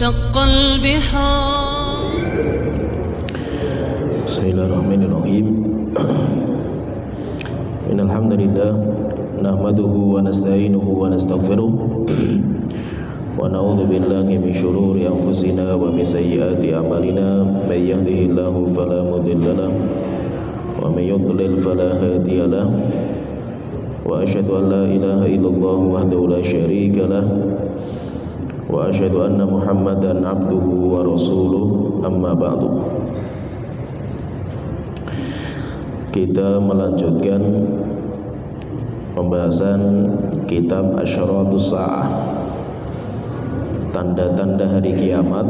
وشق البحار. Bismillahirrahmanirrahim. Innal hamdalillah nahmaduhu wa nasta'inuhu wa nastaghfiruh wa na'udzu billahi min shururi anfusina wa min sayyiati a'malina may yahdihillahu fala mudilla lahu wa may yudlil fala hadiya lahu wa asyhadu an la ilaha illallah wahdahu la syarika lahu wa asyhadu anna Muhammadan abduhu wa rasuluh, amma ba'du. Kita melanjutkan pembahasan kitab Asyaratus Sa'ah, tanda-tanda hari kiamat,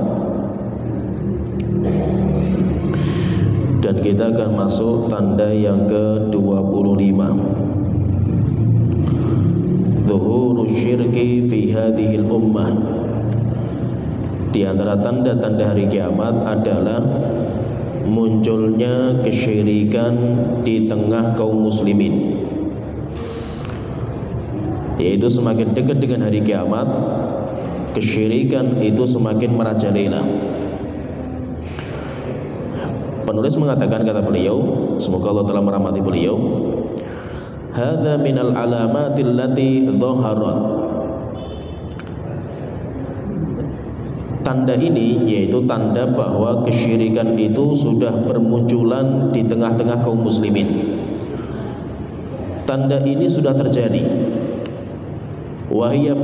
dan kita akan masuk tanda yang ke-25, Zuhuru syirki fi hadhil ummah. Di antara tanda-tanda hari kiamat adalah munculnya kesyirikan di tengah kaum muslimin, yaitu semakin dekat dengan hari kiamat, kesyirikan itu semakin merajalela. Penulis mengatakan, kata beliau, semoga Allah telah merahmati beliau, hadza minal alamatil lati dhaharat. Tanda ini yaitu tanda bahwa kesyirikan itu sudah bermunculan di tengah-tengah kaum muslimin. Tanda ini sudah terjadi. Wahia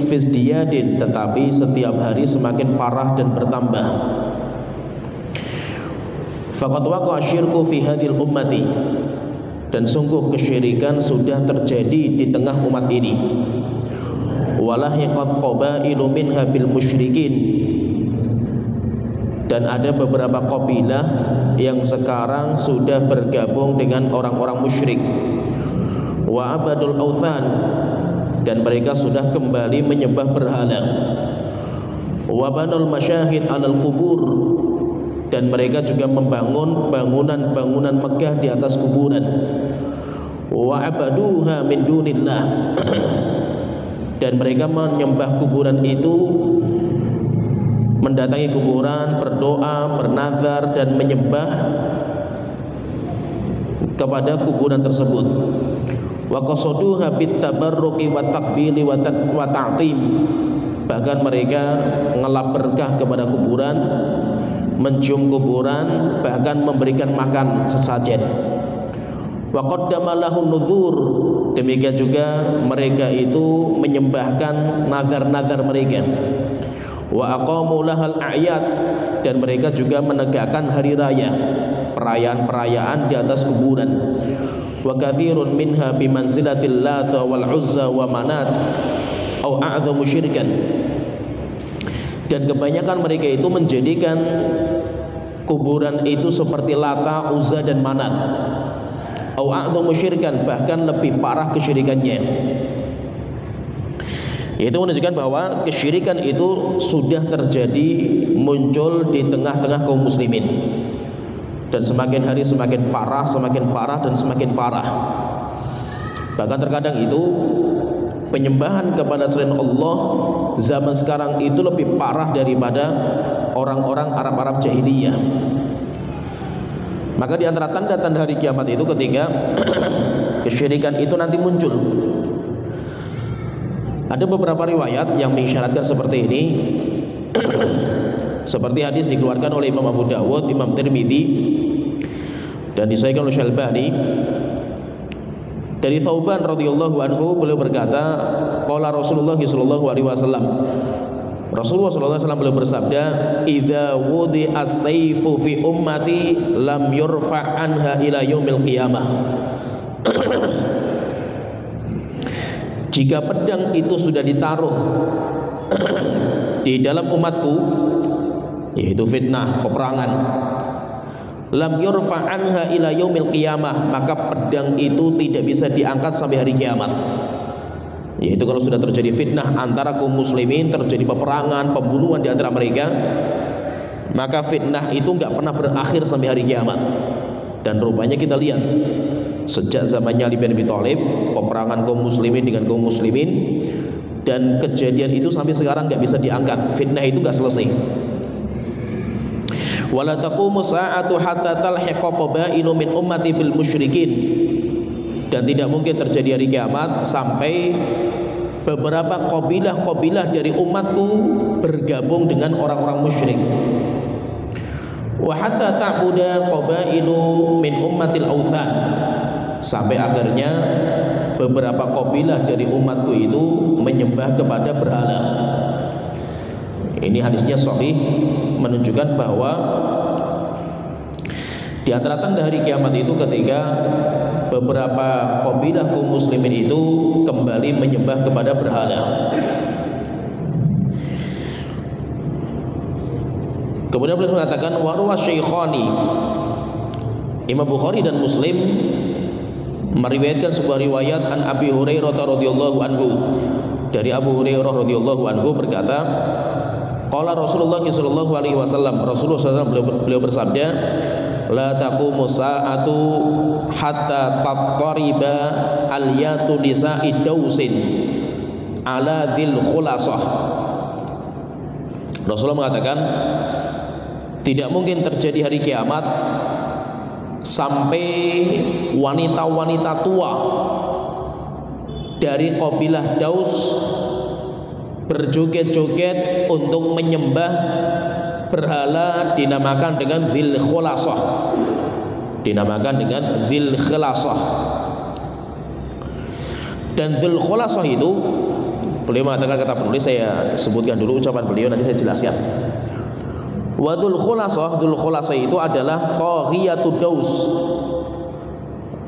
fisdiyadin, tetapi setiap hari semakin parah dan bertambah. Faqad waqa'a syirku fi hadhil ummati, dan sungguh kesyirikan sudah terjadi di tengah umat ini. Walahiqat qabailu minha bil musyrikin, dan ada beberapa kabilah yang sekarang sudah bergabung dengan orang-orang musyrik. Wa abadul authan, dan mereka sudah kembali menyembah berhala. Wa banul masyahid alal kubur, dan mereka juga membangun bangunan-bangunan megah di atas kuburan. Wa abaduha min dunillah, dan mereka menyembah kuburan itu, mendatangi kuburan, berdoa, bernazar, dan menyembah kepada kuburan tersebut. Wa qasaduha bit tabarruki wa takbili wa ta'tim, bahkan mereka ngelap berkah kepada kuburan, mencium kuburan, bahkan memberikan makan sesajen. Wa qaddama lahu nuzur, demikian juga mereka itu menyembahkan nazar-nazar mereka. Wa aqamu lahal a'yad, dan mereka juga menegakkan hari raya, perayaan-perayaan di atas kuburan. Wa katsirun minha bimanzilatil Lat wal Uzza wa Manat au a'dhamu syirkan, dan kebanyakan mereka itu menjadikan kuburan itu seperti Lata, Uzza, dan Manat. Au a'dhamu syirkan, bahkan lebih parah kesyirikannya. Itu menunjukkan bahwa kesyirikan itu sudah terjadi, muncul di tengah-tengah kaum muslimin, dan semakin hari semakin parah, dan semakin parah. Bahkan terkadang itu penyembahan kepada selain Allah zaman sekarang itu lebih parah daripada orang-orang Arab jahiliyah. Maka di antara tanda-tanda hari kiamat itu ketika kesyirikan itu nanti muncul. Ada beberapa riwayat yang mengisyaratkan seperti ini. Seperti hadis dikeluarkan oleh Imam Abu Dawud, Imam Tirmidzi, dan disahihkan oleh Syalbani. Dari Thauban radhiyallahu anhu, beliau berkata, qala Rasulullah sallallahu alaihi wasallam, Rasulullah sallallahu alaihi wasallam beliau bersabda, idza wudi as-sayfu fi ummati lam yurfa' anha ila yaumil qiyamah. Jika pedang itu sudah ditaruh di dalam umatku, yaitu fitnah, peperangan, lam yurfa' anha ila yaumil qiyamah, maka pedang itu tidak bisa diangkat sampai hari kiamat. Yaitu kalau sudah terjadi fitnah antara kaum muslimin, terjadi peperangan, pembunuhan di antara mereka, maka fitnah itu nggak pernah berakhir sampai hari kiamat. Dan rupanya kita lihat sejak zamannya Ali bin Abi Thalib, peperangan kaum muslimin dengan kaum muslimin, dan kejadian itu sampai sekarang nggak bisa diangkat. Fitnah itu nggak selesai. Wala taqumu sa'atu hatta talhiqa qabailu min ummati bil musyrikin, dan tidak mungkin terjadi hari kiamat sampai beberapa kabilah-kabilah dari umatku bergabung dengan orang-orang musyrik. Wa hatta ta'buda qabailu min ummatil authan, sampai akhirnya beberapa kabilah dari umatku itu menyembah kepada berhala. Ini hadisnya sahih, menunjukkan bahwa di antara tanda hari kiamat itu ketika beberapa kabilah kaum muslimin itu kembali menyembah kepada berhala. Kemudian beliau mengatakan warwa syaikhani, Imam Bukhari dan Muslim meriwayatkan sebuah riwayat an Abi Hurairah radhiyallahu anhu, dari Abu Hurairah radhiyallahu anhu berkata, qala Rasulullah sallallahu alaihi wasallam, Rasulullah SAW beliau bersabda, la taqumu sa'atu hatta tattariba al-yatu nisa'i dausin ala dzil khulasah. Rasulullah mengatakan tidak mungkin terjadi hari kiamat sampai wanita-wanita tua dari kabilah Daus berjoget-joget untuk menyembah berhala dinamakan dengan Dzil Khulasah, dinamakan dengan Dzil Khulasah. Dan Dzil Khulasah itu, beliau mengatakan, kata penulis, saya sebutkan dulu ucapan beliau, nanti saya jelaskan. Wa Dzul Khulasah itu adalah Taghiyatud Daus.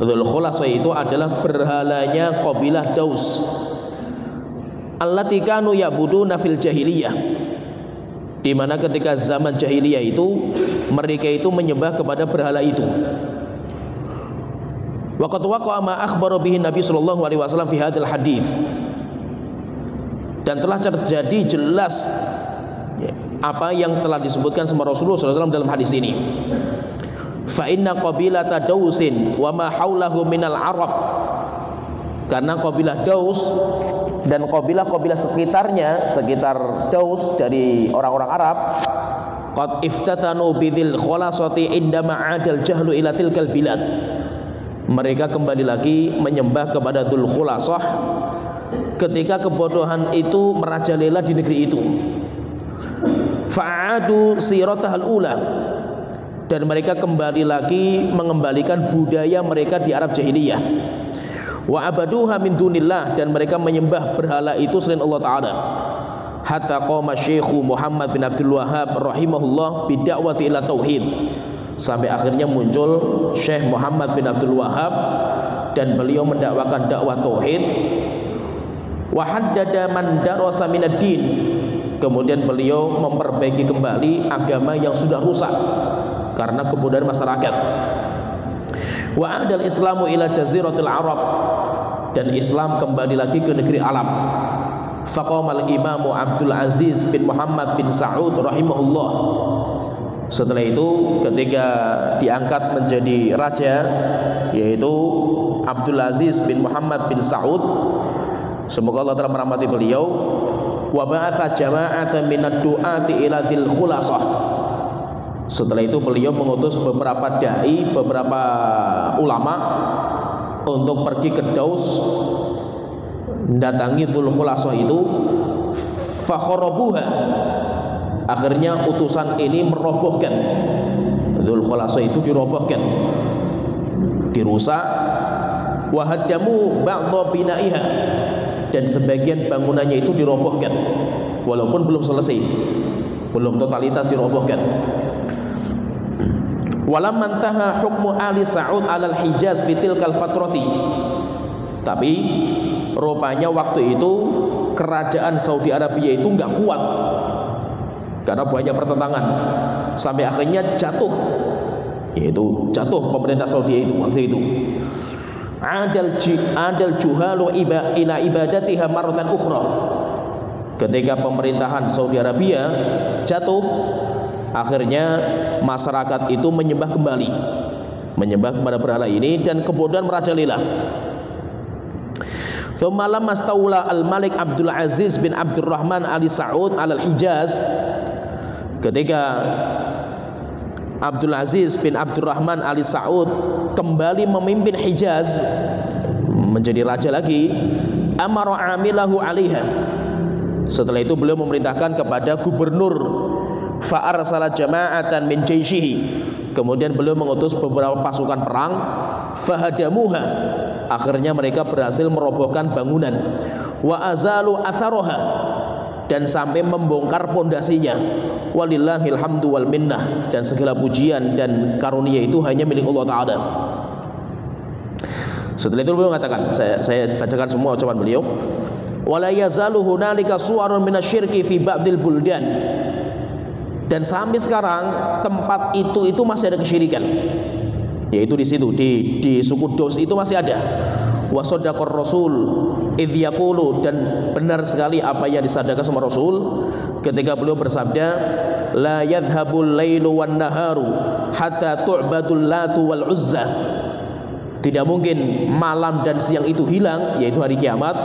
Dzul Khulasah itu adalah berhalanya kabilah Daus, allati kanu ya'buduna fil jahiliyah, di mana ketika zaman jahiliyah itu mereka itu menyembah kepada berhala itu. Waqad waqa'a ma akhbara bihi Nabi sallallahu alaihi wasallam fi hadzal hadis, dan telah terjadi jelas apa yang telah disebutkan sama Rasulullah SAW dalam hadis ini. Fa inna qabilata Dausin wa ma haulahu minal Arab, karena kabilah Daus dan kabilah-kabilah sekitarnya, sekitar Daus dari orang-orang Arab, qad iftatanu bidzil khulasati indama adal jahlu ila tilkal bilad, mereka kembali lagi menyembah kepada Dzul Khulasah ketika kebodohan itu merajalela di negeri itu. Fa'adu siratahal ula, dan mereka kembali lagi mengembalikan budaya mereka di Arab jahiliyah. Wa abaduha min dunillah, dan mereka menyembah berhala itu selain Allah Ta'ala. Hatta qama Syekh Muhammad bin Abdul Wahhab rahimahullah bidakwati ila tauhid, sampai akhirnya muncul Syekh Muhammad bin Abdul Wahhab dan beliau mendakwakan dakwah tauhid. Wa haddada man darasa minad din, kemudian beliau memperbaiki kembali agama yang sudah rusak karena kebodohan masyarakat. Wa adal Islamu ila jaziratil Arab, dan Islam kembali lagi ke negeri Arab. Faqamal Imamu Abdul Aziz bin Muhammad bin Saud rahimahullah. Setelah itu ketika diangkat menjadi raja, yaitu Abdul Aziz bin Muhammad bin Saud, semoga Allah telah merahmati beliau, wa ba'atha jama'atan minad du'ati ila dzil khulasah. Setelah itu beliau mengutus beberapa dai, beberapa ulama untuk pergi ke Daus, datangi Dzul Khulasah itu. Fakharabuha, akhirnya utusan ini merobohkan Dzul Khulasah itu, dirobohkan, dirusak. Wa haddamu ba'dha binaiha, dan sebagian bangunannya itu dirobohkan, walaupun belum selesai, belum totalitas dirobohkan. Walam mantaha hukmu Ali Sa'ud alal Hijaz fitil kal fatrati, tapi rupanya waktu itu kerajaan Saudi Arabia itu nggak kuat karena banyak pertentangan, sampai akhirnya jatuh, yaitu jatuh pemerintah Saudi itu waktu itu. Adal juhalu ila ibadatiha marratan ukhra, ketika pemerintahan Saudi Arabia jatuh, akhirnya masyarakat itu menyembah kembali, menyembah kepada berhala ini, dan kebodohan merajalela. Thumma lamma stawla al-Malik Abdul Aziz bin Abdurrahman Ali Saud al-Hijaz, ketika Abdul Aziz bin Abdurrahman Ali Saud kembali memimpin Hijaz, menjadi raja lagi, amara amilahu alaiha, setelah itu beliau memerintahkan kepada gubernur, fa arsala jama'atan min jaishihi, kemudian beliau mengutus beberapa pasukan perang, fahadamuha, akhirnya mereka berhasil merobohkan bangunan, wa azalu atharoha, dan sampai membongkar pondasinya. Walillahil hamdu wal minnah, dan segala pujian dan karunia itu hanya milik Allah Ta'ala. Setelah itu beliau mengatakan, saya bacakan semua ucapan beliau, wala yazalu hunalika suwarun minasyirki fi ba'dil buldan, dan sampai sekarang tempat itu masih ada kesyirikan, yaitu di situ di suku Daus itu masih ada. Wa sadaqar rasul idh yaqulu, dan benar sekali apa yang disadaqah sama Rasul ketika beliau bersabda, la yadhhabul lailu wan naharu hatta tu'badul latu wal uzza, tidak mungkin malam dan siang itu hilang, yaitu hari kiamat,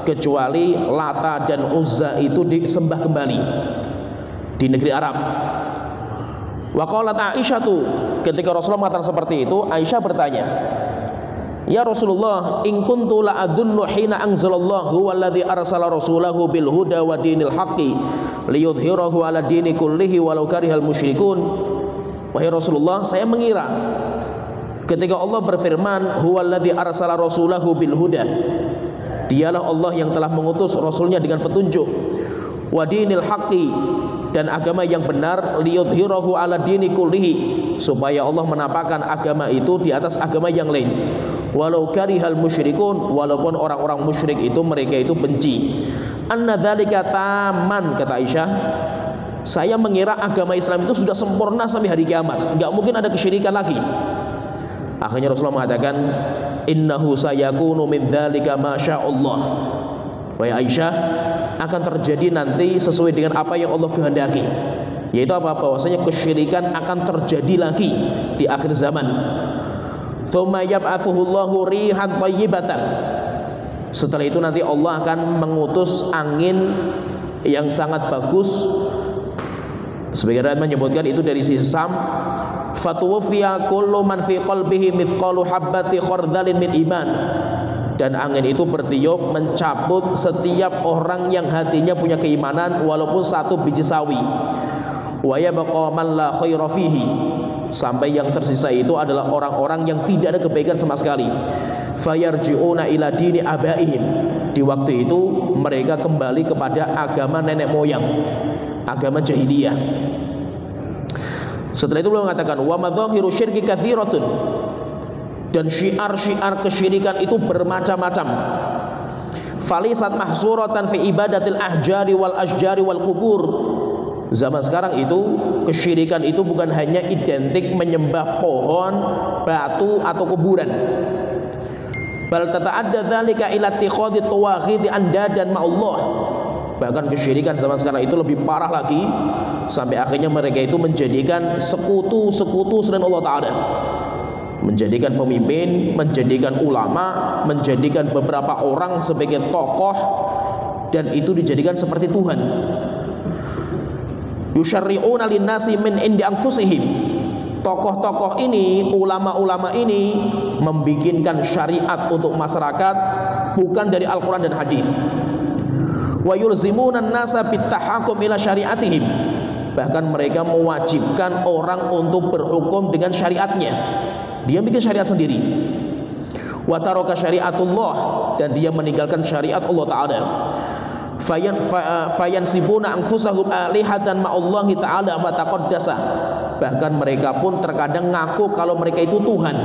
kecuali Lata dan Uzza itu disembah kembali di negeri Arab. Wa qalat Aisyah, ketika Rasulullah mengatakan seperti itu, Aisyah bertanya, ya Rasulullah, in kuntu la adunnu hina anzalallahu walladzi arsala rasulahu bil huda wa dinil haqqi liyudhhirahu ala dini kullihi walau karihal musyrikun. Wahai Rasulullah, saya mengira ketika Allah berfirman, huwallazi arsala rasulahu bil huda, dialah Allah yang telah mengutus rasulnya dengan petunjuk, wa dinil haqqi, dan agama yang benar, liyudhhirahu ala dini kullihi, supaya Allah menampakkan agama itu di atas agama yang lain, walau karihal musyrikun, walaupun orang-orang musyrik itu mereka itu benci. Anna dzalika taman, kata Aisyah, saya mengira agama Islam itu sudah sempurna sampai hari kiamat, enggak mungkin ada kesyirikan lagi. Akhirnya Rasulullah mengatakan, innahu sayakunu min dzalika masyaallah. Wahai Aisyah, akan terjadi nanti sesuai dengan apa yang Allah kehendaki, yaitu apa? Bahwasanya kesyirikan akan terjadi lagi di akhir zaman. Tsumma yab'atsuhu Allahu rihan thayyibatan, setelah itu nanti Allah akan mengutus angin yang sangat bagus. Sebagian ayat menyebutkan itu dari sisi Sam. Fatuwfiya kullu man fi qalbihi mithqalu habbati khardalin min iman, dan angin itu bertiup mencabut setiap orang yang hatinya punya keimanan walaupun satu biji sawi. Wa yabqa man la khaira fihi, sampai yang tersisa itu adalah orang-orang yang tidak ada kebaikan sama sekali. Fayarji'una ila dini abaihim, di waktu itu mereka kembali kepada agama nenek moyang, agama jahiliyah. Setelah itu beliau mengatakan, wa madzahiru syirki katsiratun, dan syiar-syiar kesyirikan itu bermacam-macam. Falisat mahsuratan fi ibadatil ahjari wal asjari wal kubur. Zaman sekarang itu kesyirikan itu bukan hanya identik menyembah pohon, batu atau kuburan. Bal tata'adda dzalika ila ittikhadhi tawaghid andadan ma'allah. Bahkan kesyirikan zaman sekarang itu lebih parah lagi, sampai akhirnya mereka itu menjadikan sekutu-sekutu selain Allah Ta'ala, menjadikan pemimpin, menjadikan ulama, menjadikan beberapa orang sebagai tokoh, dan itu dijadikan seperti Tuhan. Yusyarri'una linnasi min indi anfusihim, tokoh-tokoh ini, ulama-ulama ini membikinkan syariat untuk masyarakat bukan dari Al-Quran dan hadis. Wa yulzimuna an-nasa bittahakum ila syariatihim, bahkan mereka mewajibkan orang untuk berhukum dengan syariatnya. Dia bikin syariat sendiri. Wa taraka syariatullah, dan dia meninggalkan syariat Allah Ta'ala. Fayansibuna anfusahum alihatan ma'allahi ta'ala wa taqaddasa, bahkan mereka pun terkadang ngaku kalau mereka itu Tuhan,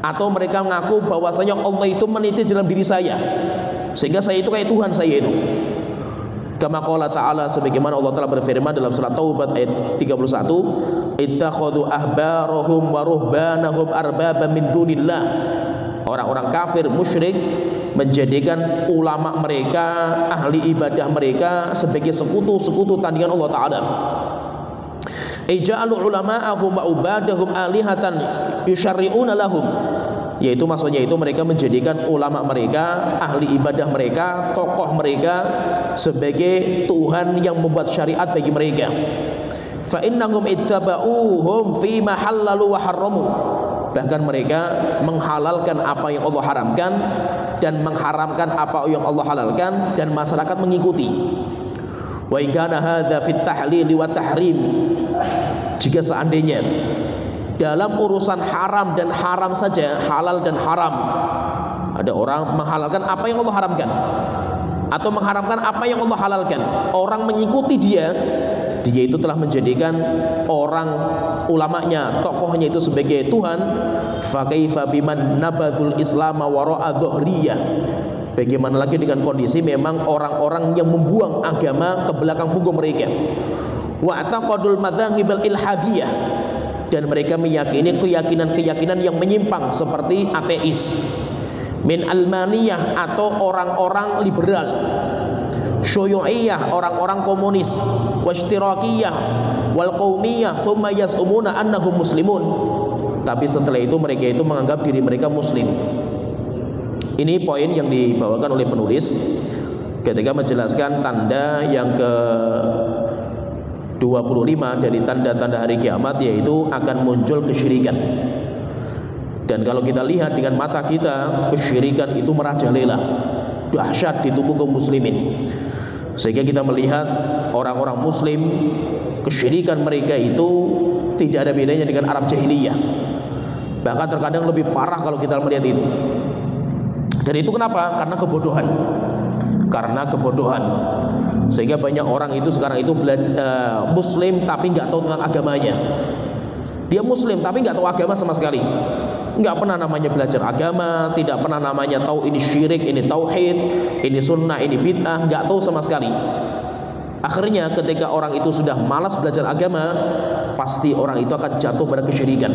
atau mereka ngaku bahwasanya Allah itu meniti dalam diri saya, sehingga saya itu kayak Tuhan saya itu. Kama qala ta'ala, sebagaimana Allah Ta'ala berfirman dalam surat Taubat ayat 31, ittakhadhu ahbarahum wa ruhbanahum arbaba min dunillah. Orang-orang kafir musyrik menjadikan ulama mereka, ahli ibadah mereka sebagai sekutu-sekutu tandingan Allah Ta'ala. Ija'alu ulama'ahum wa ubadahum alihatan yusyarri'una lahum, yaitu maksudnya itu mereka menjadikan ulama mereka, ahli ibadah mereka, tokoh mereka sebagai Tuhan yang membuat syariat bagi mereka. Fa innahum ittaba'uhum fi ma halalu wa harramu. Bahkan mereka menghalalkan apa yang Allah haramkan dan mengharamkan apa yang Allah halalkan, dan masyarakat mengikuti. Wa in kana hadza fit tahlil wa tahrim. Jika seandainya dalam urusan haram dan haram saja, halal dan haram, ada orang menghalalkan apa yang Allah haramkan atau mengharamkan apa yang Allah halalkan, orang mengikuti dia itu telah menjadikan orang ulamanya, tokohnya itu sebagai Tuhan. Fa kaifa biman nabadul islama wara'a dhuhriyah. Bagaimana lagi dengan kondisi memang orang-orang yang membuang agama ke belakang punggung mereka. Wa taqadul madzhabul ilhadiyah, dan mereka meyakini keyakinan-keyakinan yang menyimpang seperti ateis, min almaniyah atau orang-orang liberal, syuyu'iyah orang-orang komunis, washtirakiyah wal qaumiyah, thumma yas'umuna annahum muslimun. Tapi setelah itu mereka itu menganggap diri mereka muslim. Ini poin yang dibawakan oleh penulis ketika menjelaskan tanda yang ke 25 dari tanda-tanda hari kiamat, yaitu akan muncul kesyirikan. Dan kalau kita lihat dengan mata kita, kesyirikan itu merajalela, dahsyat di tubuh kaum muslimin, sehingga kita melihat orang-orang muslim, kesyirikan mereka itu tidak ada bedanya dengan Arab jahiliyah, bahkan terkadang lebih parah kalau kita melihat itu. Dan itu kenapa? Karena kebodohan. Karena kebodohan, sehingga banyak orang itu sekarang itu muslim tapi nggak tahu tentang agamanya. Dia muslim tapi nggak tahu agama sama sekali, nggak pernah namanya belajar agama, tidak pernah namanya tahu ini syirik, ini tauhid, ini sunnah, ini bid'ah, nggak tahu sama sekali. Akhirnya ketika orang itu sudah malas belajar agama, pasti orang itu akan jatuh pada kesyirikan.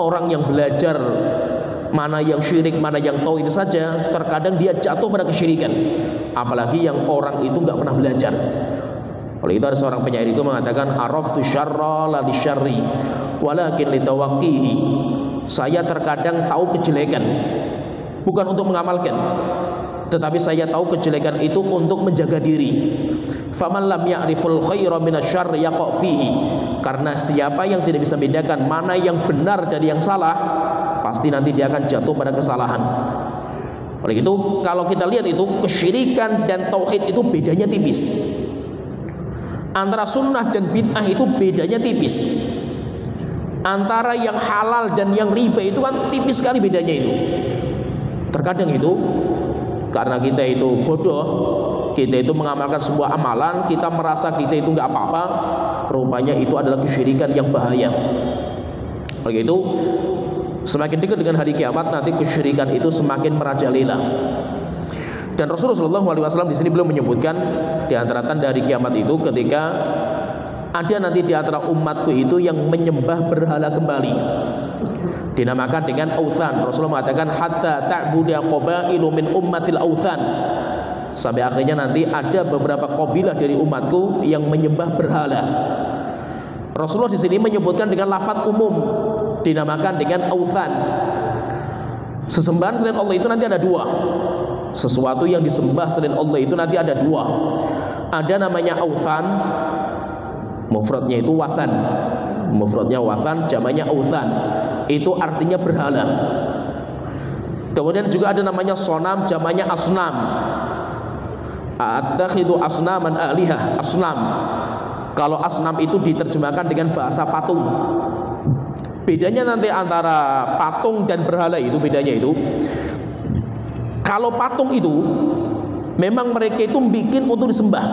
Orang yang belajar mana yang syirik, mana yang tauhid saja, terkadang dia jatuh pada kesyirikan. Apalagi yang orang itu nggak pernah belajar. Oleh itu ada seorang penyair itu mengatakan, araftu syarra la lisyarri walakin litawaqqihi. Saya terkadang tahu kejelekan bukan untuk mengamalkan, tetapi saya tahu kejelekan itu untuk menjaga diri. Faman lam ya'riful khaira minasyarri yaqa fihi. Karena siapa yang tidak bisa membedakan mana yang benar dari yang salah, pasti nanti dia akan jatuh pada kesalahan. Oleh itu kalau kita lihat itu kesyirikan dan tauhid itu bedanya tipis. Antara sunnah dan bid'ah itu bedanya tipis. Antara yang halal dan yang riba itu kan tipis sekali bedanya itu. Terkadang itu karena kita itu bodoh, kita itu mengamalkan sebuah amalan, kita merasa kita itu nggak apa-apa, rupanya itu adalah kesyirikan yang bahaya. Oleh itu semakin dekat dengan hari kiamat, nanti kesyirikan itu semakin merajalela. Dan Rasulullah SAW di sini belum menyebutkan di antara tanda hari kiamat itu ketika ada nanti di antara umatku itu yang menyembah berhala kembali, dinamakan dengan authan. Rasulullah mengatakan hatta ta'budu qabailu min ummatil authan, sampai akhirnya nanti ada beberapa kabilah dari umatku yang menyembah berhala. Rasulullah di sini menyebutkan dengan lafaz umum, dinamakan dengan authan. Sesembahan selain Allah itu nanti ada dua. Sesuatu yang disembah selain Allah itu nanti ada dua. Ada namanya authan, mufradnya itu wathan, mufradnya wathan, jamaknya authan, itu artinya berhala. Kemudian juga ada namanya sonam, jamaknya asnam. Attakhidu asnaman alihah, asnam. Kalau asnam itu diterjemahkan dengan bahasa patung. Bedanya nanti antara patung dan berhala itu bedanya itu, kalau patung itu memang mereka itu bikin untuk disembah.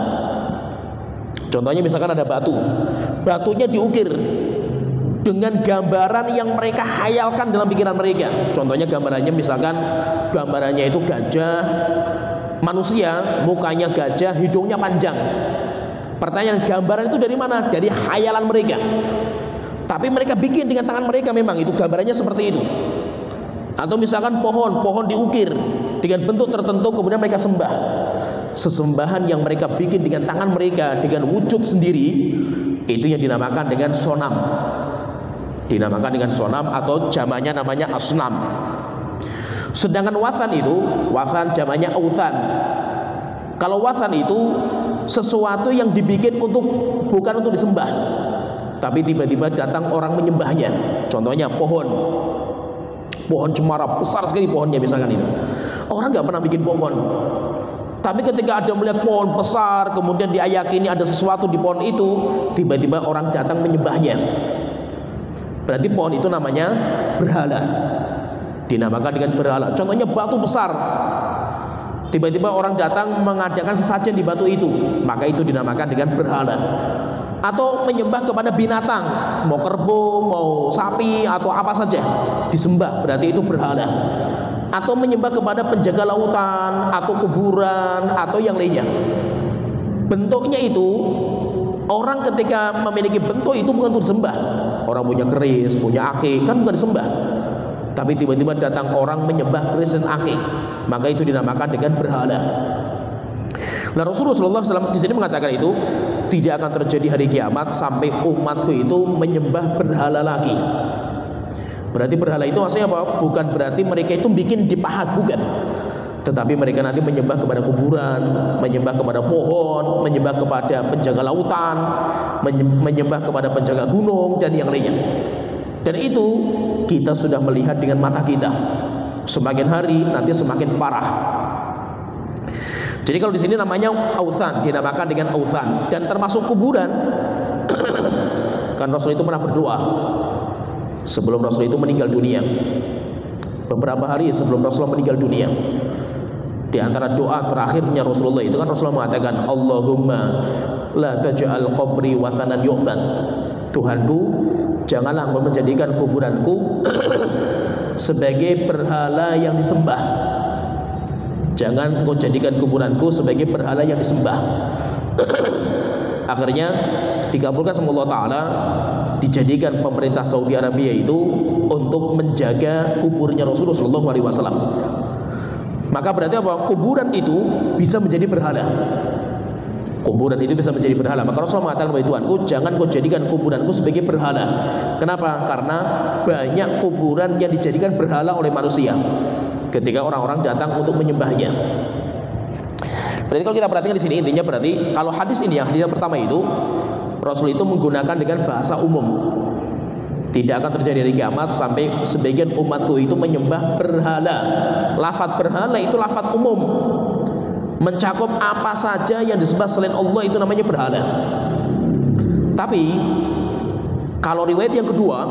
Contohnya misalkan ada batu, batunya diukir dengan gambaran yang mereka khayalkan dalam pikiran mereka. Contohnya gambarannya misalkan gambarannya itu gajah, manusia, mukanya gajah, hidungnya panjang. Pertanyaan, gambaran itu dari mana? Dari khayalan mereka. Tapi mereka bikin dengan tangan mereka, memang itu gambarannya seperti itu. Atau misalkan pohon diukir dengan bentuk tertentu, kemudian mereka sembah. Sesembahan yang mereka bikin dengan tangan mereka, dengan wujud sendiri, itu yang dinamakan dengan sonam. dinamakan dengan sonam atau jamaknya namanya asnam. Sedangkan wathan itu, wathan jamaknya authan. Kalau wathan itu sesuatu yang dibikin bukan untuk disembah, tapi tiba-tiba datang orang menyembahnya. Contohnya pohon cemara, besar sekali pohonnya misalkan itu. Orang nggak pernah bikin pohon, tapi ketika ada melihat pohon besar, kemudian diyakini ada sesuatu di pohon itu, tiba-tiba orang datang menyembahnya. Berarti pohon itu namanya berhala, dinamakan dengan berhala. Contohnya batu besar, tiba-tiba orang datang mengadakan sesajen di batu itu, maka itu dinamakan dengan berhala. Atau menyembah kepada binatang, mau kerbau, mau sapi, atau apa saja disembah, berarti itu berhala. Atau menyembah kepada penjaga lautan, atau kuburan, atau yang lainnya. Bentuknya itu, orang ketika memiliki bentuk itu bukan untuk disembah. Orang punya keris, punya akik, kan bukan disembah. Tapi tiba-tiba datang orang menyembah keris dan akik, maka itu dinamakan dengan berhala. Nah, Rasulullah SAW di sini mengatakan itu tidak akan terjadi hari kiamat sampai umatku itu menyembah berhala lagi. Berarti berhala itu maksudnya apa? Bukan berarti mereka itu bikin di pahat, bukan. Tetapi mereka nanti menyembah kepada kuburan, menyembah kepada pohon, menyembah kepada penjaga lautan, menyembah kepada penjaga gunung dan yang lainnya. Dan itu kita sudah melihat dengan mata kita. Semakin hari nanti semakin parah. Jadi kalau di sini namanya authan, dinamakan dengan authan, dan termasuk kuburan. Kan Rasul itu pernah berdoa sebelum Rasul itu meninggal dunia. Beberapa hari sebelum Rasulullah meninggal dunia, di antara doa terakhirnya Rasulullah itu kan Rasulullah mengatakan, Allahumma la taj'al qabri wathanan yu'bad. Tuhanku, janganlah engkau menjadikan kuburanku sebagai berhala yang disembah. Jangan engkau jadikan kuburanku sebagai berhala yang disembah. Akhirnya dikabulkan sama Allah Ta'ala, dijadikan pemerintah Saudi Arabia itu untuk menjaga kuburnya Rasulullah SAW. Maka berarti apa? Kuburan itu bisa menjadi berhala. Kuburan itu bisa menjadi berhala. Maka Rasulullah mengatakan, wahai Tuhanku, jangan kau jadikan kuburanku sebagai berhala. Kenapa? Karena banyak kuburan yang dijadikan berhala oleh manusia ketika orang-orang datang untuk menyembahnya. Berarti kalau kita perhatikan di sini, intinya berarti kalau hadis ini, yang hadis yang pertama itu Rasul itu menggunakan dengan bahasa umum. Tidak akan terjadi hari kiamat sampai sebagian umatku itu menyembah berhala. Lafaz berhala itu lafaz umum, mencakup apa saja yang disembah selain Allah itu namanya berhala. Tapi kalau riwayat yang kedua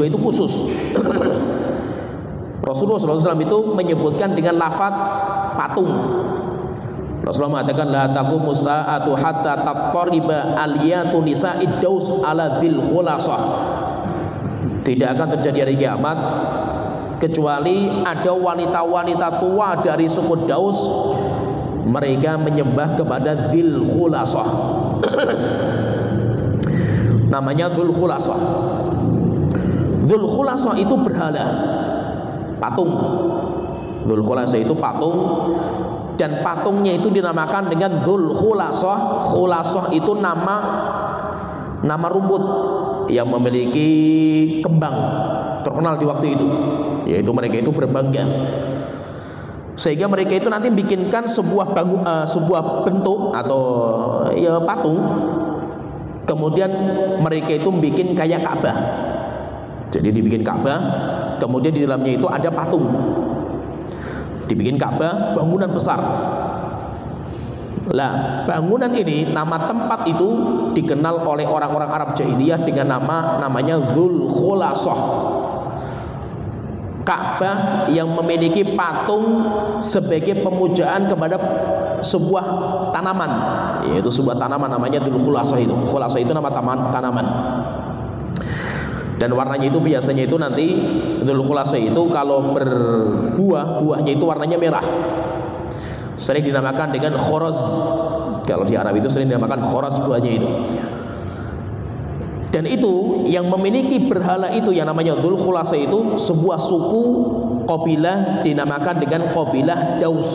itu khusus. Rasulullah SAW itu menyebutkan dengan lafaz patung. Rasulullah mengatakan, la taqumu sa'atu hatta tattariba aliyatu nisa'id daus ala dzil khulasah. Tidak akan terjadi hari kiamat kecuali ada wanita-wanita tua dari suku Daus, mereka menyembah kepada dzil khulasah. Namanya dzul khulasah. Dzul khulasah itu berhala, patung. Dzul khulasah itu patung, dan patungnya itu dinamakan dengan dzul khulasah. Khulasah itu nama rumput yang memiliki kembang terkenal di waktu itu, yaitu mereka itu berbangga, sehingga mereka itu nanti bikinkan sebuah bentuk atau ya patung, kemudian mereka itu bikin kayak Ka'bah. Jadi dibikin Ka'bah, kemudian di dalamnya itu ada patung, dibikin Ka'bah, bangunan besar. Lah, bangunan ini, nama tempat itu dikenal oleh orang-orang Arab jahiliyah dengan namanya Dzul Khulasah. Ka'bah yang memiliki patung sebagai pemujaan kepada sebuah tanaman, yaitu sebuah tanaman namanya Dzul Khulasah itu. Khulasah itu nama tanaman. Dan warnanya itu biasanya itu nanti Dzul Khulasah itu kalau berbuah, buahnya itu warnanya merah. Sering dinamakan dengan khoraz. Kalau di Arab itu sering dinamakan khoraz buahnya itu. Dan itu yang memiliki berhala itu yang namanya Dzul Khulasah itu sebuah suku qabilah dinamakan dengan qabilah Daus.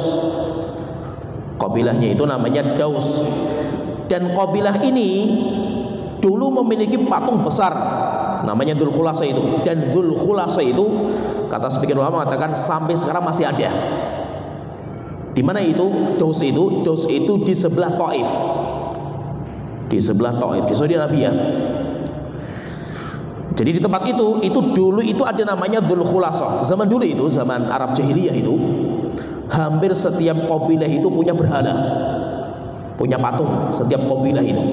Qabilahnya itu namanya Daus. Dan qabilah ini dulu memiliki patung besar namanya Dzul Khulaisah itu, dan Dzul Khulaisah itu kata sebagian ulama mengatakan sampai sekarang masih ada. Di mana itu? Daus itu di sebelah Taif. Di sebelah Taif di Saudi Arabia. Jadi di tempat itu dulu itu ada namanya Dzul Khulaisah. Zaman dulu itu, zaman Arab jahiliyah itu, hampir setiap kabilah itu punya berhala, punya patung. Setiap kabilah itu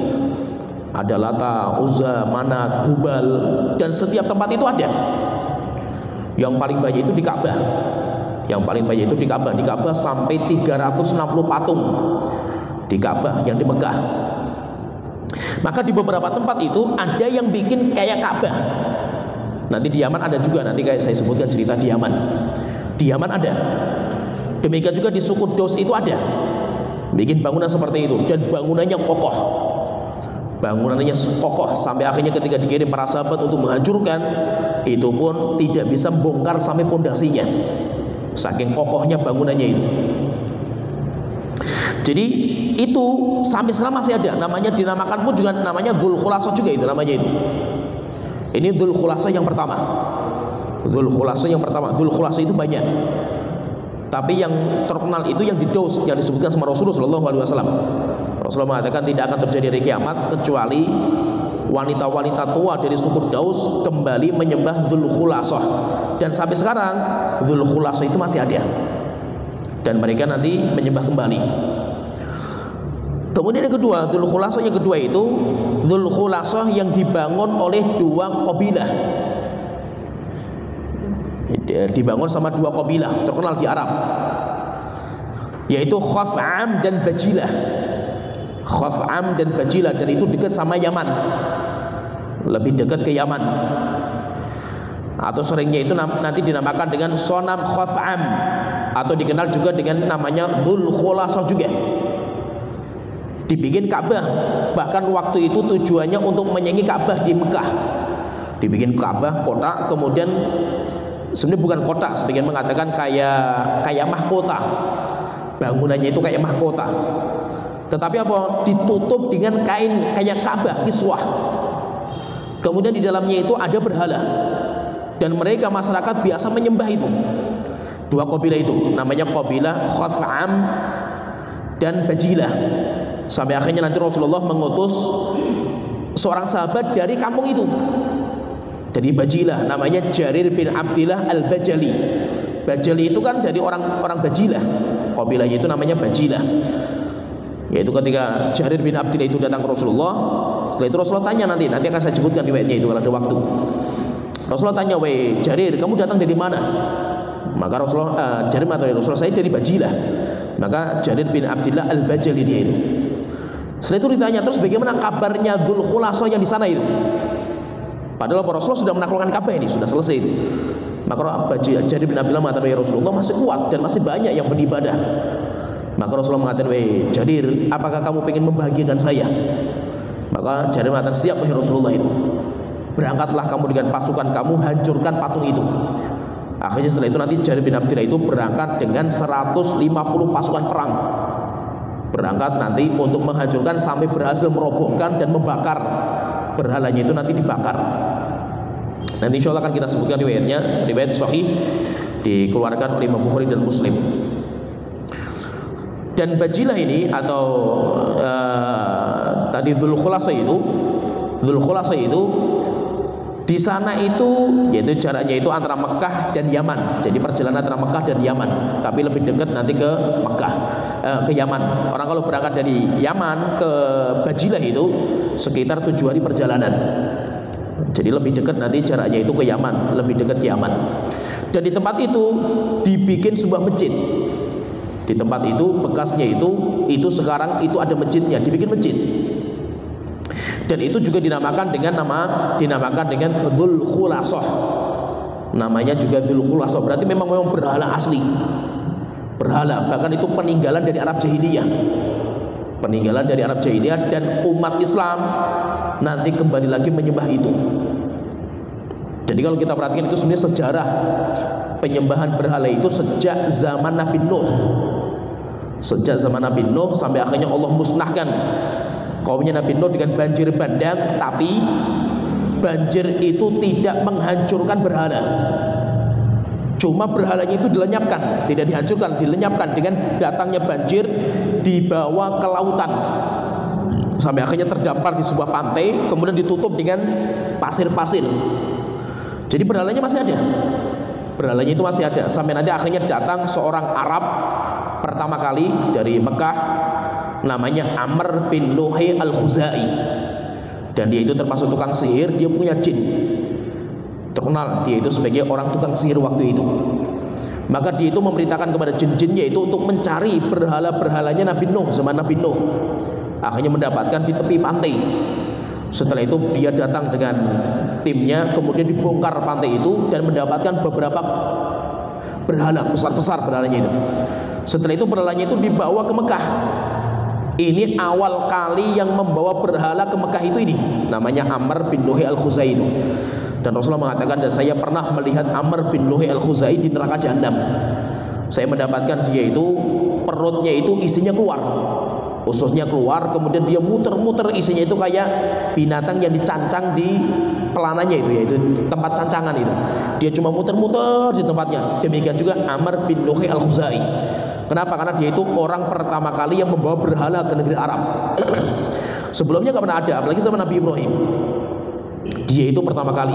ada Lata, Uzza, Manat, Hubal, dan setiap tempat itu ada. Yang paling banyak itu di Ka'bah. Yang paling banyak itu di Ka'bah. Di Ka'bah sampai 360 patung di Ka'bah yang di Mekah. Maka di beberapa tempat itu ada yang bikin kayak Ka'bah. Nanti di Yaman ada juga, nanti kayak saya sebutkan cerita di Yaman. Di Yaman ada. Demikian juga di suku Daus itu ada. Bikin bangunan seperti itu, dan bangunannya kokoh. Bangunannya kokoh sampai akhirnya ketika dikirim para sahabat untuk menghancurkan, itu pun tidak bisa bongkar sampai pondasinya. Saking kokohnya bangunannya itu. Jadi itu sampai sekarang masih ada. Namanya dinamakan pun juga namanya Dzul Khulaisah juga itu namanya itu. Ini Dzul Khulaisah yang pertama. Dzul Khulaisah yang pertama. Dzul Khulaisah itu banyak. Tapi yang terkenal itu yang di Daus yang disebutkan sama Rasulullah SAW. Rasulullah mengatakan tidak akan terjadi hari kiamat kecuali wanita-wanita tua dari suku Daus kembali menyembah Dzul Khulaisah. Dan sampai sekarang Dzul Khulaisah itu masih ada. Dan mereka nanti menyembah kembali. Kemudian yang kedua, Dzul Khulaisah yang kedua itu Dzul Khulaisah yang dibangun oleh dua kabilah. Dibangun sama dua kabilah terkenal di Arab, yaitu Khaf'am dan Bajilah. Khaf'am dan Bajilah, dan itu dekat sama Yaman, lebih dekat ke Yaman. Atau seringnya itu nanti dinamakan dengan Sonam Khaf'am, atau dikenal juga dengan namanya Dzul Khulaisah juga. Dibikin Ka'bah, bahkan waktu itu tujuannya untuk menyaingi Ka'bah di Mekah. Dibikin Ka'bah kotak, kemudian sebenarnya bukan kotak, sebagian mengatakan kayak mahkota. Bangunannya itu kayak mahkota. Tetapi apa? Ditutup dengan kain kayak Ka'bah, kiswah. Kemudian di dalamnya itu ada berhala. Dan mereka masyarakat biasa menyembah itu. Dua kabilah itu, namanya kabilah Khaf'am dan Bajilah. Sampai akhirnya nanti Rasulullah mengutus seorang sahabat dari kampung itu, dari Bajilah, namanya Jarir bin Abdillah al-Bajali. Bajali itu kan dari orang Bajilah, kabilahnya itu namanya Bajilah. Yaitu ketika Jarir bin Abdillah itu datang ke Rasulullah, setelah itu Rasulullah tanya, nanti akan saya sebutkan riwayatnya itu kalau ada waktu. Rasulullah tanya, "Wei Jarir, kamu datang dari mana?" Maka Jarir mengatakan, "Rasulullah, saya dari Bajilah." Maka Jarir bin Abdillah al-Bajali dia itu. Setelah itu ditanya, terus bagaimana kabarnya Dzul Khulaisah yang di sana itu? Padahal Rasulullah sudah menaklukkan Ka'bah ini, sudah selesai itu. Maka Jarir bin Abdillah mengatakan, "Ya Rasulullah, masih kuat dan masih banyak yang beribadah." Maka Rasulullah mengatakan, "Wahai Jarir, apakah kamu ingin membahagiakan saya?" Maka Jarir mengatakan, "Siap wahai Rasulullah itu. Berangkatlah kamu dengan pasukan kamu, hancurkan patung itu." Akhirnya setelah itu nanti Jarir bin Abdillah itu berangkat dengan 150 pasukan perang. Berangkat nanti untuk menghancurkan sampai berhasil merobohkan dan membakar berhalanya itu, nanti dibakar. Nanti insya Allah akan kita sebutkan riwayatnya, riwayat sahih dikeluarkan oleh Imam Bukhari dan Muslim. Dan Bajilah ini atau tadi Dzul Khulaisah itu di sana itu, yaitu jaraknya itu antara Mekah dan Yaman. Jadi perjalanan antara Mekah dan Yaman, tapi lebih dekat nanti ke Mekah, ke Yaman. Orang kalau berangkat dari Yaman ke Bajilah itu sekitar 7 hari perjalanan. Jadi lebih dekat nanti jaraknya itu ke Yaman, lebih dekat ke Yaman. Dan di tempat itu dibikin sebuah masjid. Di tempat itu bekasnya itu sekarang itu ada masjidnya, dibikin masjid. Dan itu juga dinamakan dengan Dzul Khulaisah. Namanya juga Dzul Khulaisah. Berarti memang berhala asli. Berhala, bahkan itu peninggalan dari Arab jahiliyah. Peninggalan dari Arab jahiliyah, dan umat Islam nanti kembali lagi menyembah itu. Jadi kalau kita perhatikan itu sebenarnya sejarah penyembahan berhala itu sejak zaman Nabi Nuh. Sejak zaman Nabi Nuh sampai akhirnya Allah musnahkan kaumnya Nabi Nuh dengan banjir bandang, tapi banjir itu tidak menghancurkan berhala. Cuma berhalanya itu dilenyapkan, tidak dihancurkan, dilenyapkan dengan datangnya banjir, dibawa ke lautan sampai akhirnya terdampar di sebuah pantai, kemudian ditutup dengan pasir-pasir. Jadi berhalanya masih ada, berhalanya itu masih ada, sampai nanti akhirnya datang seorang Arab pertama kali dari Mekah, namanya Amr bin Luhai al-Khuzai, dan dia itu termasuk tukang sihir. Dia punya jin, terkenal dia itu sebagai orang tukang sihir waktu itu. Maka dia itu memerintahkan kepada jin-jinnya itu untuk mencari berhala-berhalanya Nabi Nuh, zaman Nabi Nuh. Akhirnya mendapatkan di tepi pantai. Setelah itu dia datang dengan timnya, kemudian dibongkar pantai itu dan mendapatkan beberapa berhala besar-besar berhalanya itu. Setelah itu berhalanya itu dibawa ke Mekah. Ini awal kali yang membawa berhala ke Mekah itu ini, namanya Amr bin Luhai al-Khuzai itu. Dan Rasulullah mengatakan, dan saya pernah melihat Amr bin Luhai al-Khuzai di neraka Jahanam. Saya mendapatkan dia itu perutnya itu isinya keluar, ususnya keluar, kemudian dia muter-muter, isinya itu kayak binatang yang dicancang di pelananya itu, yaitu tempat cancangan itu. Dia cuma muter-muter di tempatnya. Demikian juga Amr bin Luhai al-Khuzai. Kenapa? Karena dia itu orang pertama kali yang membawa berhala ke negeri Arab. Sebelumnya nggak pernah ada, apalagi sama Nabi Ibrahim. Dia itu pertama kali.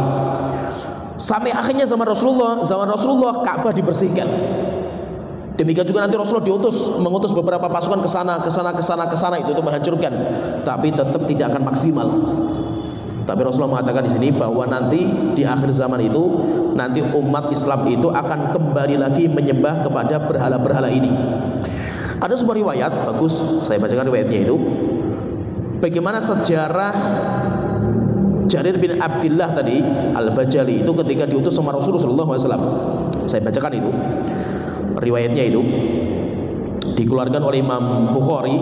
Sampai akhirnya zaman Rasulullah Ka'bah dibersihkan. Demikian juga nanti Rasulullah mengutus beberapa pasukan ke sana itu untuk menghancurkan, tapi tetap tidak akan maksimal. Tapi Rasulullah mengatakan di sini bahwa nanti di akhir zaman itu nanti umat Islam itu akan kembali lagi menyembah kepada berhala-berhala ini. Ada sebuah riwayat bagus, saya bacakan riwayatnya itu. Bagaimana sejarah Jarir bin Abdullah tadi Al-Bajali itu ketika diutus sama Rasulullah SAW. Saya bacakan itu. Riwayatnya itu dikeluarkan oleh Imam Bukhari,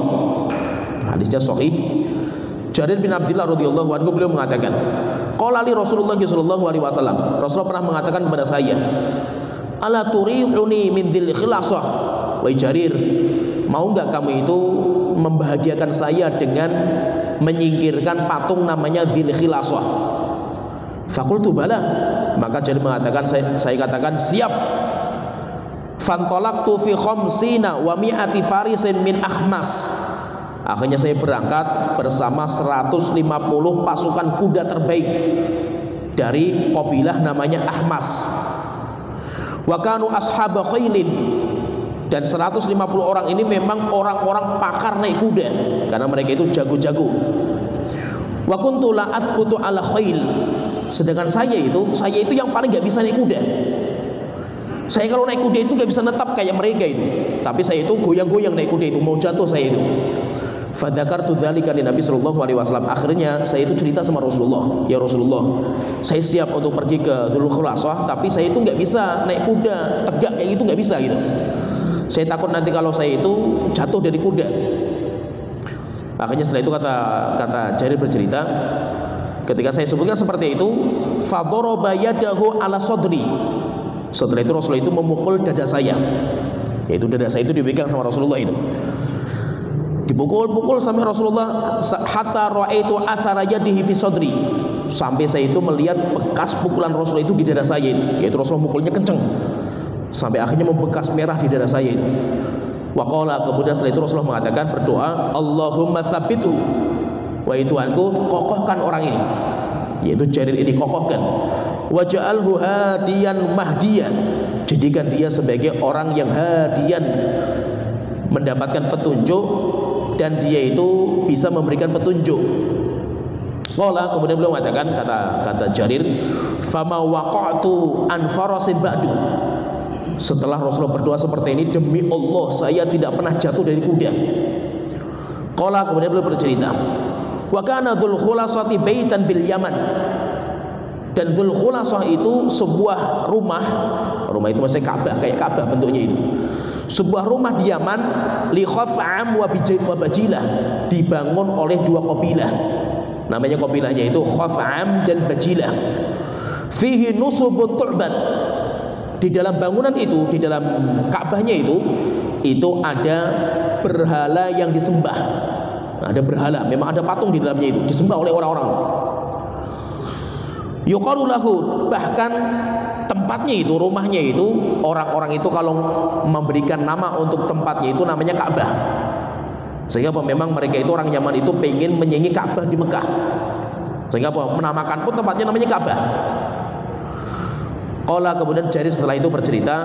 hadisnya sahih. Jarir bin Abdullah radhiyallahu anhu beliau mengatakan, qala li Rasulullah sallallahu alaihi wasallam, Rasulullah pernah mengatakan kepada saya, ala turihuni min dzil khilasah, wahai Jarir, mau enggak kamu itu membahagiakan saya dengan menyingkirkan patung namanya dzil khilasah? Fakultu bala, maka Jarir mengatakan, saya katakan siap. Fantolaktu fi khamsina wa mi'ati farisin min Ahmas. Akhirnya saya berangkat bersama 150 pasukan kuda terbaik dari kabilah namanya Ahmas. Wa kanu ashaba khailin, dan 150 orang ini memang orang-orang pakar naik kuda karena mereka itu jago-jago. Wa kuntu la athbutu ala khail, sedangkan saya itu yang paling gak bisa naik kuda. Saya kalau naik kuda itu gak bisa netap kayak mereka itu, tapi saya itu goyang-goyang naik kuda itu, mau jatuh saya itu. Fadzakartu dzalika li Nabi sallallahu alaihi wasallam. Akhirnya saya itu cerita sama Rasulullah, ya Rasulullah, saya siap untuk pergi ke Dzul Khulasah, tapi saya itu nggak bisa naik kuda tegak kayak gitu, nggak bisa gitu. Saya takut nanti kalau saya itu jatuh dari kuda. Akhirnya setelah itu kata Jarir bercerita, ketika saya sebutkan seperti itu, fadaraba yadahu ala sadri. Setelah itu Rasulullah itu memukul dada saya, yaitu dada saya itu dipegang sama Rasulullah itu. Dipukul-pukul sampai Rasulullah hatta ra'aitu athara yadihi fi sadri, sampai saya itu melihat bekas pukulan Rasulullah itu di dada saya itu, yaitu Rasulullah mukulnya kenceng sampai akhirnya membekas merah di dada saya itu. Wa qala, kemudian setelah itu Rasulullah mengatakan, berdoa, Allahumma tsabithu, wahai Tuhanku, kokohkan orang ini, yaitu Jarir ini, kokohkan. Waj'alhu hadiyan mahdiyan, jadikan dia sebagai orang yang hadiyan, mendapatkan petunjuk, dan dia itu bisa memberikan petunjuk. Qala, kemudian beliau mengatakan, kata Jarir, fama waqa'tu an farasin ba'du. Setelah Rasulullah berdoa seperti ini, demi Allah saya tidak pernah jatuh dari kuda. Qala, kemudian beliau bercerita, wa kana Dzul Khulasati baitan bil Yaman, dan Dzul Khulasah itu sebuah rumah itu maksudnya Ka'bah, kayak Ka'bah bentuknya itu. Sebuah rumah di Yaman, li Khaf'am wa Bajilah, dibangun oleh dua kabilah. Namanya kabilahnya itu Khaf'am dan Bajilah. Fihi nusubun tu'bad. Di dalam bangunan itu, di dalam Ka'bahnya itu ada berhala yang disembah. Ada berhala, memang ada patung di dalamnya itu, disembah oleh orang-orang. Yuqalu lahu, bahkan tempatnya itu, rumahnya itu, orang-orang itu kalau memberikan nama untuk tempatnya itu namanya Ka'bah. Sehingga memang mereka itu orang Yaman itu pengen menyanyi Ka'bah di Mekah. Sehingga menamakan pun tempatnya namanya Ka'bah. Qala, kemudian Jarir setelah itu bercerita,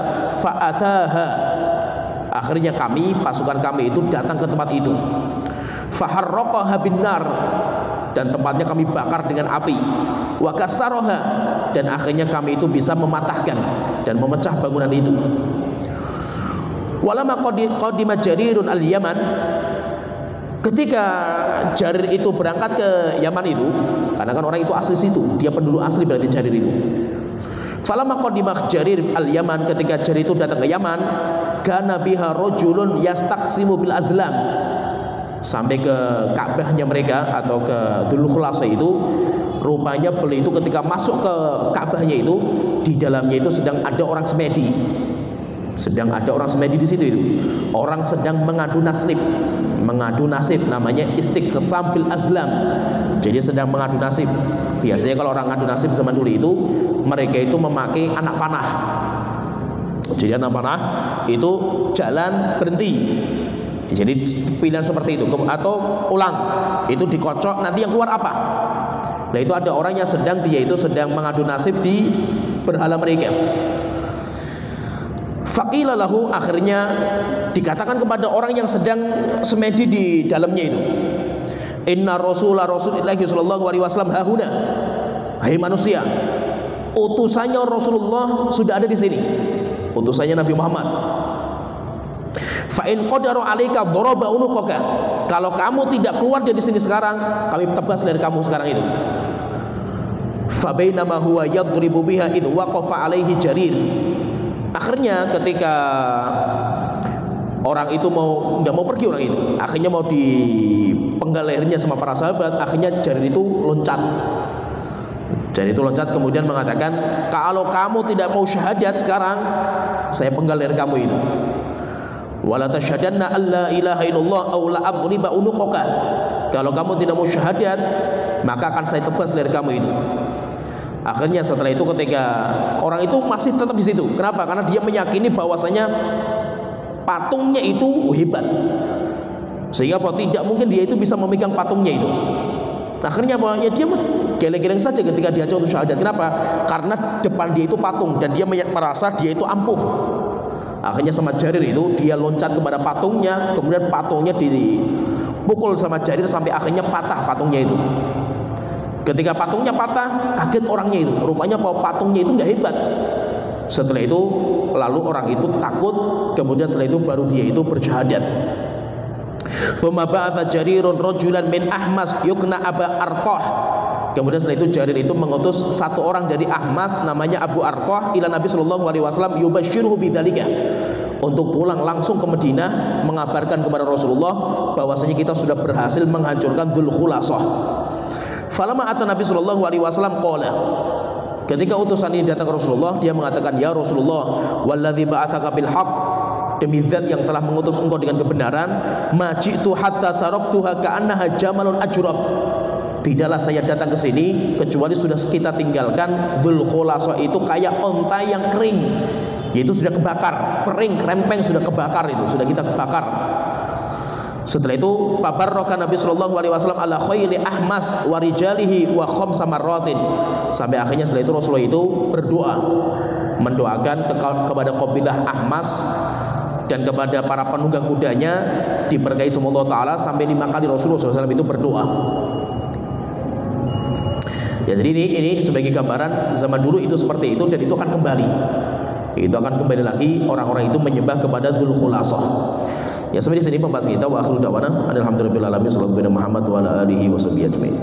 fa'ataha, akhirnya kami, pasukan kami itu datang ke tempat itu. Faharraqaha binnar, dan tempatnya kami bakar dengan api. Wa kasaraha, dan akhirnya kami itu bisa mematahkan dan memecah bangunan itu. Walama qadima Jarirun al-Yaman, ketika Jarir itu berangkat ke Yaman itu, karena kan orang itu asli situ, dia penduduk asli berarti Jarir itu. Falama qadima Jarir al-Yaman, ketika Jarir itu datang ke Yaman, kana biha rajulun yastaqsimu bil azlam, sampai ke Ka'bahnya mereka atau ke Dzul Khulasah itu, rupanya beliau itu ketika masuk ke Ka'bahnya itu, di dalamnya itu sedang ada orang semedi. Sedang ada orang semedi di situ itu. Orang sedang mengadu nasib. Mengadu nasib namanya istiqsam bil azlam. Jadi sedang mengadu nasib. Biasanya kalau orang ngadu nasib zaman dulu itu, mereka itu memakai anak panah. Jadi anak panah itu jalan berhenti. Jadi pilihan seperti itu, atau ulang itu dikocok, nanti yang keluar apa? Nah itu ada orang yang sedang, dia itu sedang mengadu nasib di berhala mereka. Faqila lahu, akhirnya dikatakan kepada orang yang sedang semedi di dalamnya itu, inna Rasulullah sallallahu alaihi wasallam hahuna, hai manusia, utusannya Rasulullah sudah ada di sini, utusannya Nabi Muhammad. Fa in qadaru alaika daraba unuqaka, kalau kamu tidak keluar dari sini sekarang, kami tebas dari kamu sekarang itu. Fa bainama huwa yadribu biha id waqafa alaihi Jarir, akhirnya ketika orang itu nggak mau pergi, orang itu akhirnya mau dipenggal lehernya sama para sahabat, akhirnya Jarir itu loncat. Jarir itu loncat kemudian mengatakan, kalau kamu tidak mau syahadat sekarang, saya penggal leher kamu itu. Wala tashadanna alla ilaha illallah aw la adriba unuqaka, kalau kamu tidak mau syahadat maka akan saya tebas leher kamu itu. Akhirnya setelah itu ketika orang itu masih tetap di situ. Kenapa? Karena dia meyakini bahwasanya patungnya itu hebat, sehingga tidak mungkin dia itu bisa memegang patungnya itu. Akhirnya bahwa ya dia geleng-geleng saja ketika dia untuk syahadat. Kenapa? Karena depan dia itu patung dan dia merasa dia itu ampuh. Akhirnya sama Jarir itu dia loncat kepada patungnya, kemudian patungnya dipukul sama Jarir sampai akhirnya patah patungnya itu. Ketika patungnya patah, kaget orangnya itu, rupanya bahwa patungnya itu nggak hebat. Setelah itu lalu orang itu takut, kemudian setelah itu baru dia itu bersyahadat. Tsumma ba'atha Jarirun rajulan min Ahmas yukna Aba Arqah, kemudian setelah itu Jarir itu mengutus satu orang dari Ahmas namanya Abu Arqah ila Nabi sallallahu alaihi wasallam yubashiruhu bidzalika, untuk pulang langsung ke Madinah mengabarkan kepada Rasulullah bahwasanya kita sudah berhasil menghancurkan Dzul Khulasah. Falamma ata Nabi sallallahu alaihi wasallam qala, ketika utusan ini datang ke Rasulullah, dia mengatakan, ya Rasulullah, walladzi ba'atsaka bil haqq, demi zat yang telah mengutus engkau dengan kebenaran, ma ji'tu hatta taraktuha ka'annaha jamalun ajrab, tidaklah saya datang ke sini kecuali sudah kita tinggalkan Dzul Khulasah itu kayak onta yang kering, yaitu sudah kebakar, kering, krempeng, sudah kebakar, itu sudah kita bakar. Setelah itu fabarraka Nabi sallallahu alaihi wasallam ala khayli Ahmas wa rijalihi wa khamsa marratin, sampai akhirnya setelah itu Rasulullah itu berdoa, mendoakan kepada kabilah Ahmas dan kepada para penunggang kudanya, diberkahi sama Allah Ta'ala, sampai 5 kali Rasulullah SAW itu berdoa. Ya, jadi ini sebagai gambaran zaman dulu itu seperti itu, dan itu akan kembali. Itu akan kembali lagi orang-orang itu menyembah kepada Dzul Khulasah. Ya, sampai di sini pembahasan kita. Wa akhiru da'wana alhamdulillahi rabbil alamin, sallallahu alaihi Muhammad wa ala alihi washabihi ajmain.